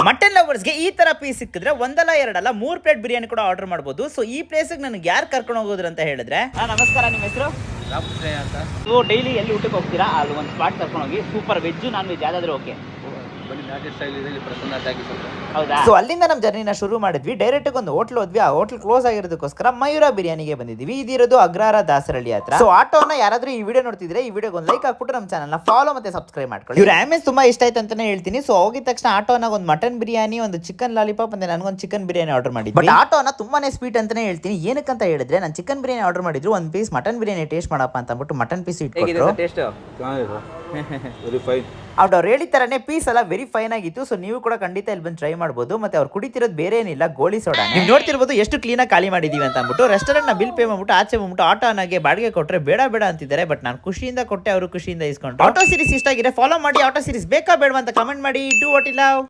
Mutton ಲವರ್ಸ್ಗೆ ಈ ತರ piece ಸಿಕ್ಕಿದ್ರೆ ಒಂದಲ್ಲ ಎರಡಲ್ಲ 3 ಪ್ಲೇಟ್ ಬಿರಿಯಾನಿ ಕೂಡ ಆರ್ಡರ್ ಮಾಡಬಹುದು. ಸೊ ಈ ಪ್ಲೇಸ್ಗೆ ನನಗೆ ಯಾರು ಕರ್ಕೊಂಡು ಹೋಗೋದ್ರು ಅಂತ ಹೇಳಿದ್ರೆ, ನಮಸ್ಕಾರ, ನಿಮ್ಮ ಹೆಸರು? ಅಂತ ನೀವು ಡೈಲಿ ಎಲ್ಲಿ ಊಟಕ್ಕೆ ಹೋಗ್ತೀರಾ ಅಲ್ಲಿ ಒಂದು ಸ್ಪಾಟ್ ಕರ್ಕೊಂಡು ಹೋಗಿ, ಸೂಪರ್ ವೆಜ್ ನಾನ್ ವೆಜ್ ಯಾವ್ದಾದ್ರು ಓಕೆ. ಬನ್ನಿ, ನಾಟಿ ಸ್ಟೈಲ್ ಇದೆ ಇಲ್ಲಿ ಪ್ರಸನ್ನ ಟಾಕೀಸ್ ಅಂತ. ಹೌದಾ? ಸೊ ಅಲ್ಲಿಂದ ನಮ್ಮ ಜರ್ನಿನ ಶುರು ಮಾಡಿದ್ವಿ. ಡೈರೆಕ್ಟ್ ಒಂದು ಹೋಟ್ಲ್ ಹೋದ್ವಿ. ಆ ಹೋಟ್ಲ್ ಕ್ಲೋಸ್ ಆಗಿರೋದಕ್ಕೋಸ್ಕರ ಮಯೂರ ಬಿರಿಯಾನಿಗೆ ಬಂದಿದ್ವಿ. ಇದಿರೋದು ಅಗ್ರಹಾರ ದಾಸರಳ್ಳಿ ಹತ್ರ. ಸೊ ಆಟೋನ ಯಾರಾದ್ರೂ ಈ ವಿಡಿಯೋ ನೋಡ್ತಿದ್ರೆ ಈ ವಿಡಿಯೋಗೆ ಒಂದು ಲೈಕ್ ಹಾಕ್ಬಿಟ್ಟು ನಮ್ಮ ಚಾನಲ್ ನ ಫಾಲೋ ಮತ್ತೆ ಸಬ್ಸ್ಕ್ರೈಬ್ ಮಾಡ್ಕೊಳ್ಳಿ. ಇವ್ರ ಆಮೇಲೆ ತುಂಬಾ ಇಷ್ಟ ಆಯ್ತು ಅಂತಾನೆ ಹೇಳ್ತೀನಿ. ಸೊ ಹೋಗಿದ ತಕ್ಷಣ ಆಟೋನ ಒಂದು ಮಟನ್ ಬಿರಿಯಾನಿ, ಒಂದು ಚಿಕನ್ ಲಾಲಿಪಾಪ್ ಮತ್ತೆ ನನಗೊಂದು ಚಿಕನ್ ಬಿರಿಯಾನಿ ಆರ್ಡರ್ ಮಾಡಿದ್ವಿ. ಬಟ್ ಆಟೋನ ತುಂಬಾನೇ ಸ್ವೀಟ್ ಅಂತಾನೆ ಹೇಳ್ತೀನಿ. ಏನಕ್ಕಂತ ಹೇಳಿದ್ರೆ ನಾನು ಚಿಕನ್ ಬಿರಿಯಾನಿ ಆರ್ಡರ್ ಮಾಡಿದ್ರು, ಒಂದು ಪೀಸ್ ಮಟನ್ ಬಿರಿಯಾನಿ ಟೇಸ್ಟ್ ಮಾಡಪ್ಪ ಅಂತ ಅಂದ್ಬಿಟ್ಟು ಮಟನ್ ಪೀಸ್ ಇಟ್ಕೊಟ್ರು. Taste very fine. ಅವ್ರು ಹೇಳಿದ ತರನೇ ಪೀಸ್ ಎಲ್ಲ ವೆರಿ ಫೈನ್ ಆಗಿತ್ತು. ಸೊ ನೀವು ಕೂಡ ಖಂಡಿತ ಇಲ್ಲಿ ಬಂದು ಟ್ರೈ ಮಾಡಬಹುದು. ಮತ್ತೆ ಅವ್ರು ಕುಡಿತಿರೋದು ಬೇರೆ ಏನಿಲ್ಲ, ಗೋಳಿ ಸೋಡಾ. ನೀವು ನೋಡ್ತಿರ್ಬೋದು ಎಷ್ಟು ಕ್ಲೀನ್ ಆಗಿ ಖಾಲಿ ಮಾಡಿದೀವಿ ಅಂತ ಅಂದ್ಬಿಟ್ಟು. ರೆಸ್ಟೋರೆಂಟ್ ನ ಬಿಲ್ ಪೇ ಮಾಡ್ಬಿಟ್ಟು ಆಚೆ ಬಂದ್ಬಿಟ್ಟು ಆಟೋ ನನಗೆ ಬಾಡಿಗೆ ಕೊಟ್ರೆ ಬೇಡ ಬೇಡ ಅಂತಿದ್ದಾರೆ. ಬಟ್ ನಾನು ಖುಷಿಯಿಂದ ಕೊಟ್ಟೆ, ಅವರು ಖುಷಿಯಿಂದ ಇಸ್ಕೊಂಡು. ಆಟೋ ಸೀರೀಸ್ ಇಷ್ಟ ಆಗಿದೆ ಫಾಲೋ ಮಾಡಿ. ಆಟೋ ಸೀರೀಸ್ ಬೇಕಾ ಬೇಡವಾ ಅಂತ ಕಮೆಂಟ್ ಮಾಡಿ. Do what you love.